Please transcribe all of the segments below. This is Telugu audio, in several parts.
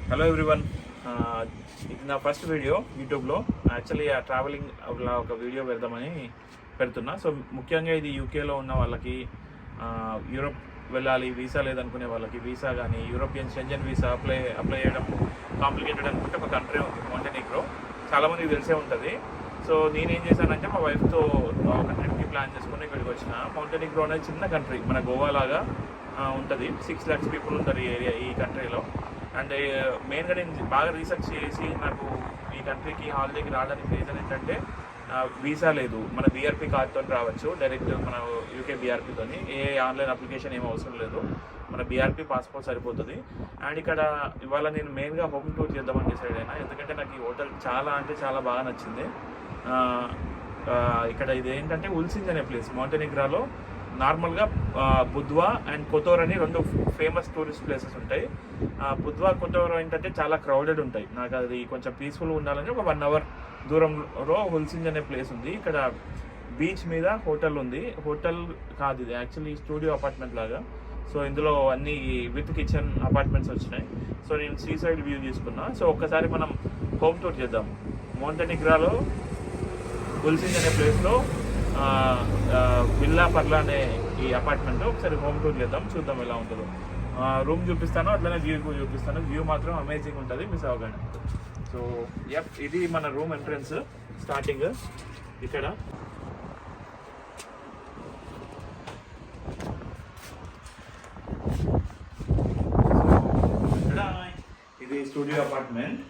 Hello everyone. ఇది నా ఫస్ట్ వీడియో యూట్యూబ్లో. యాక్చువల్లీ ఆ ట్రావెలింగ్ ఒక వీడియో పెడదామని పెడుతున్నా. సో ముఖ్యంగా ఇది యూకేలో ఉన్న వాళ్ళకి, యూరోప్ వెళ్ళాలి, వీసా లేదనుకునే వాళ్ళకి వీసా కానీ, యూరోపియన్ షెంజన్ వీసా అప్లై చేయడం కాంప్లికేటెడ్ అనుకుంటే ఒక కంట్రీ ఉంది మాంటెనిగ్రో. చాలామందికి తెలిసే ఉంటుంది. సో నేనేం చేశానంటే మా వైఫ్తో ఒక ట్రిప్కి ప్లాన్ చేసుకుని ఇక్కడికి వచ్చిన. మాంటెనిగ్రో అనేది చిన్న కంట్రీ, మన గోవా లాగా ఉంటుంది. 6 lakhs పీపుల్ ఉంటారు ఈ కంట్రీలో. అండ్ మెయిన్గా నేను బాగా రీసెర్చ్ చేసి నాకు ఈ కంట్రీకి హాలిడేకి రావడానికి రీజన్ ఏంటంటే వీసా లేదు. మన బీఆర్పీ కార్డ్తో రావచ్చు, డైరెక్ట్ మన యూకే బీఆర్పీతో. ఏ ఆన్లైన్ అప్లికేషన్ ఏం అవసరం లేదు, మన బీఆర్పీ పాస్పోర్ట్ సరిపోతుంది. అండ్ ఇక్కడ ఇవాళ నేను మెయిన్గా హోమ్ టూర్ చేద్దామని డిసైడ్ అయినా, ఎందుకంటే నాకు ఈ హోటల్ చాలా బాగా నచ్చింది. ఇక్కడ ఇది ఏంటంటే ఉల్సింజ్ అనే ప్లేస్ మాంటెనిగ్రాలో. నార్మల్గా బుద్వా అండ్ కొతోర్ అని 2 ఫేమస్ టూరిస్ట్ ప్లేసెస్ ఉంటాయి. బుద్వా, కొతోర్ ఏంటంటే చాలా క్రౌడెడ్ ఉంటాయి. నాకు అది కొంచెం పీస్ఫుల్గా ఉండాలని ఒక 1 hour దూరంలో ఉల్సింజ్ అనే ప్లేస్ ఉంది. ఇక్కడ బీచ్ మీద హోటల్ ఉంది. హోటల్ కాదు, ఇది యాక్చువల్లీ స్టూడియో అపార్ట్మెంట్ లాగా. సో ఇందులో అన్ని విత్ కిచెన్ అపార్ట్మెంట్స్ వచ్చినాయి. సో నేను సీ సైడ్ వ్యూ తీసుకున్నా. సో ఒక్కసారి మనం హోమ్ టూర్ చేద్దాం. మాంటెనిగ్రాలో ఉల్సింజ్ అనే ప్లేస్లో విల్లా పర్లా అనే ఈ అపార్ట్మెంట్ ఒకసారి హోమ్ టూర్ చేద్దాం, చూద్దాం ఎలా ఉంటుందో. రూమ్ చూపిస్తాను, అట్లనే వ్యూ చూపిస్తాను. వ్యూ మాత్రం అమేజింగ్ ఉంటుంది, మిస్ అవ్వకండి. సో ఇది మన రూమ్ ఎంట్రన్స్. స్టార్టింగ్ ఇక్కడ ఇది స్టూడియో అపార్ట్మెంట్.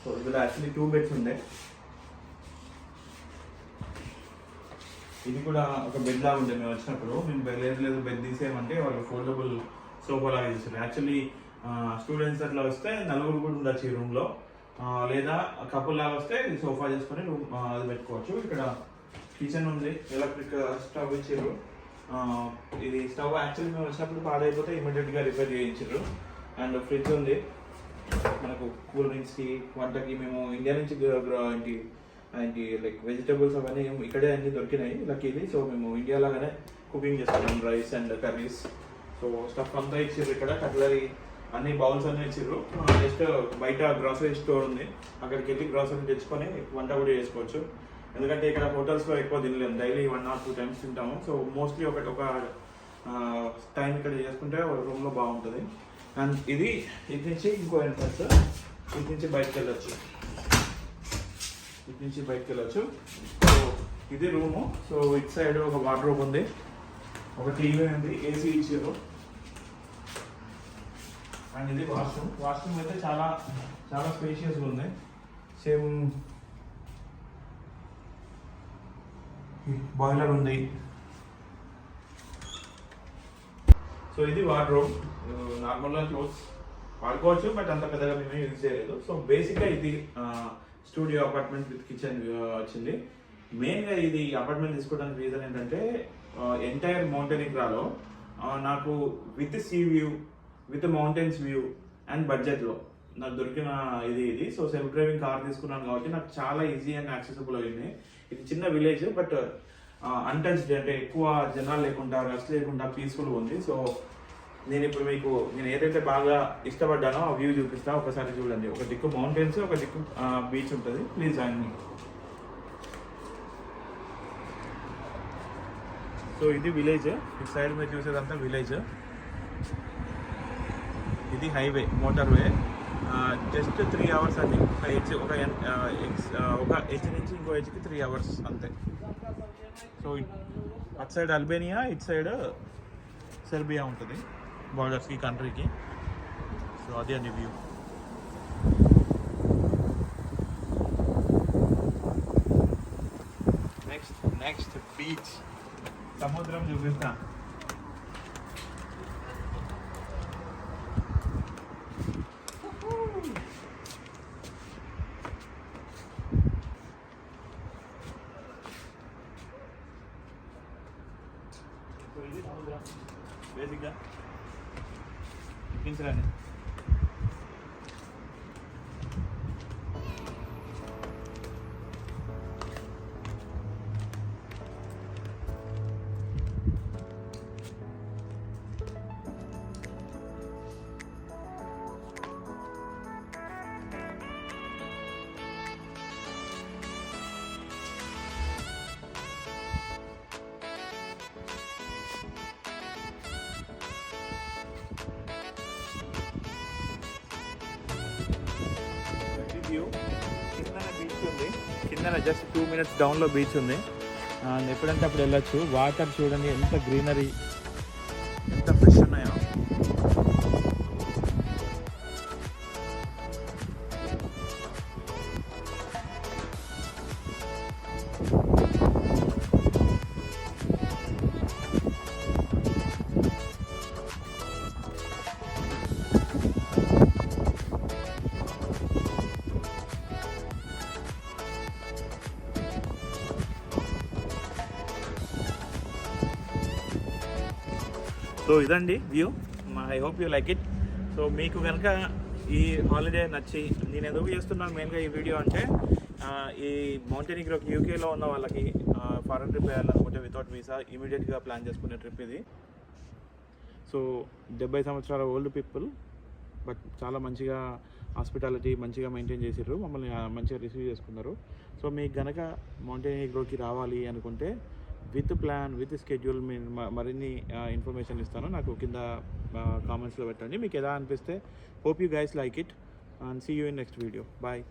సో ఇందులో యాక్చువల్లీ 2 beds ఉండే. ఇది కూడా ఒక బెడ్ లాగా ఉండే. మేము వచ్చినప్పుడు మేము లేదు బెడ్ తీసేయమంటే వాళ్ళు ఫోల్డబుల్ సోఫా లాగా చేశారు. యాక్చువల్లీ స్టూడెంట్స్ అట్లా వస్తే 4 కూడా ఉండొచ్చు ఈ రూమ్లో, లేదా కపుల్ లాగా వస్తే సోఫా చేసుకొని రూమ్ అది పెట్టుకోవచ్చు. ఇక్కడ కిచెన్ ఉంది, ఎలక్ట్రిక్ స్టవ్ ఇచ్చారు. ఇది స్టవ్ యాక్చువల్లీ మేము వచ్చినప్పుడు పాడైపోతే ఇమీడియట్గా రిపేర్ చేయించారు. అండ్ ఫ్రిడ్జ్ ఉంది మనకు కూల్ డ్రింక్స్కి, వంటకి. మేము ఇండియా నుంచి ఏంటి లైక్ వెజిటబుల్స్ అవన్నీ ఇక్కడే అన్నీ దొరికినాయి లక్కీలీ. సో మేము ఇండియా లాగానే కుకింగ్ చేసుకున్నాం, rice and curries. So stuff అంతా ఇచ్చారు. ఇక్కడ కట్లరీ అన్ని బౌల్స్ అన్నీ ఇచ్చారు. జస్ట్ బయట గ్రాసరీ స్టోర్ ఉంది, అక్కడికి వెళ్ళి గ్రాసరీ తెచ్చుకొని వంట కూడా చేసుకోవచ్చు. ఎందుకంటే ఇక్కడ హోటల్స్లో ఎక్కువ తినలేము, డైలీ 1 or 2 times తింటాము. సో మోస్ట్లీ ఒక టైం ఇక్కడ చేసుకుంటే రూమ్లో బాగుంటుంది. అండ్ ఇది నుంచి ఇంకో ఎంట్రన్స్, ఇటు నుంచి బయటకు వెళ్ళొచ్చు. సో ఇది రూము. సో ఇటు సైడ్ ఒక వార్డ్రోబ్ ఉంది, ఒక టీవీ ఉంది, ఏసీ ఇచ్చారు. అండ్ ఇది వాష్రూమ్ అయితే చాలా స్పేషియస్గా ఉంది. సేమ్ బాయిలర్ ఉంది. సో ఇది వార్డ్రోబ్. నార్మల్గా క్లోత్స్ వాడుకోవచ్చు, బట్ అంత పెద్దగా మేమే యూజ్ చేయలేదు. సో బేసిక్గా ఇది స్టూడియో అపార్ట్మెంట్ విత్ కిచెన్ వచ్చింది. మెయిన్గా ఇది అపార్ట్మెంట్ తీసుకోవడానికి రీజన్ ఏంటంటే ఎంటైర్ మాంటెనిగ్రాలో నాకు with sea view, with mountains view and బడ్జెట్లో నాకు దొరికిన ఇది. సో సెల్ఫ్ డ్రైవింగ్ కార్ తీసుకున్నాను కాబట్టి నాకు చాలా ఈజీ అండ్ యాక్సెసిబుల్ అయింది. ఇది చిన్న విలేజ్, బట్ అన్టచ్డ్, అంటే ఎక్కువ జనాలు లేకుండా, రష్ లేకుండా పీస్ఫుల్గా ఉంది. సో నేను ఇప్పుడు మీకు ఏదైతే బాగా ఇష్టపడ్డానో ఆ వ్యూ చూపిస్తా, ఒకసారి చూడండి. ఒక దిక్కు మౌంటైన్స్, ఒక దిక్కు బీచ్ ఉంటుంది. Please join me. సో ఇది విలేజ్. ఈ సైడ్ మీరు చూసేదంతా విలేజ్. ఇది హైవే, మోటార్ వే. జస్ట్ 3 hours అండి. ఒక ఎడ్జ్ నుంచి ఇంకో ఎడ్జ్కి 3 hours అంతే. సో అటు సైడ్ అల్బేనియా, ఇటు సైడ్ సెర్బియా ఉంటుంది, బార్డర్స్కి, కంట్రీకి. సో అదే అండి వ్యూ. నెక్స్ట్ బీచ్, సముద్రం చూపిస్తా. సో ఇది సముద్రం బేసిక్గా చూపించరండి. వ్యూ. కిందన బీచ్ ఉంది, కిందన జస్ట్ 2 minutes డౌన్లో బీచ్ ఉంది. ఎప్పుడంటే అప్పుడు వెళ్ళొచ్చు. వాటర్ చూడండి ఎంత గ్రీనరీ, ఎంత ఫ్రెష్ ఉన్నాయో. సో ఇదండి view. I hope you like it. So మీకు కనుక ఈ హాలిడే నచ్చి, నేను ఎందుకు చేస్తున్నాను మెయిన్గా ఈ వీడియో అంటే, ఈ మౌంటెనిగ్రోకి యూకేలో ఉన్న వాళ్ళకి ఫారెన్ ట్రిప్ వేయాలనుకుంటే వితౌట్ వీసా ఇమీడియట్గా ప్లాన్ చేసుకునే ట్రిప్ ఇది. సో 70 సంవత్సరాల ఓల్డ్ పీపుల్, బట్ చాలా మంచిగా హాస్పిటాలిటీ మంచిగా మెయింటైన్ చేసారు, మమ్మల్ని మంచిగా రిసీవ్ చేసుకున్నారు. సో మీకు కనుక మౌంటెనిగ్రోకి రావాలి అనుకుంటే విత్ ప్లాన్, విత్ స్కెడ్యూల్ మరిన్ని ఇన్ఫర్మేషన్ ఇస్తాను. నాకు కింద కామెంట్స్లో పెట్టండి మీకు ఎలా అనిపిస్తే. Hope you guys like it and see you in next video. Bye.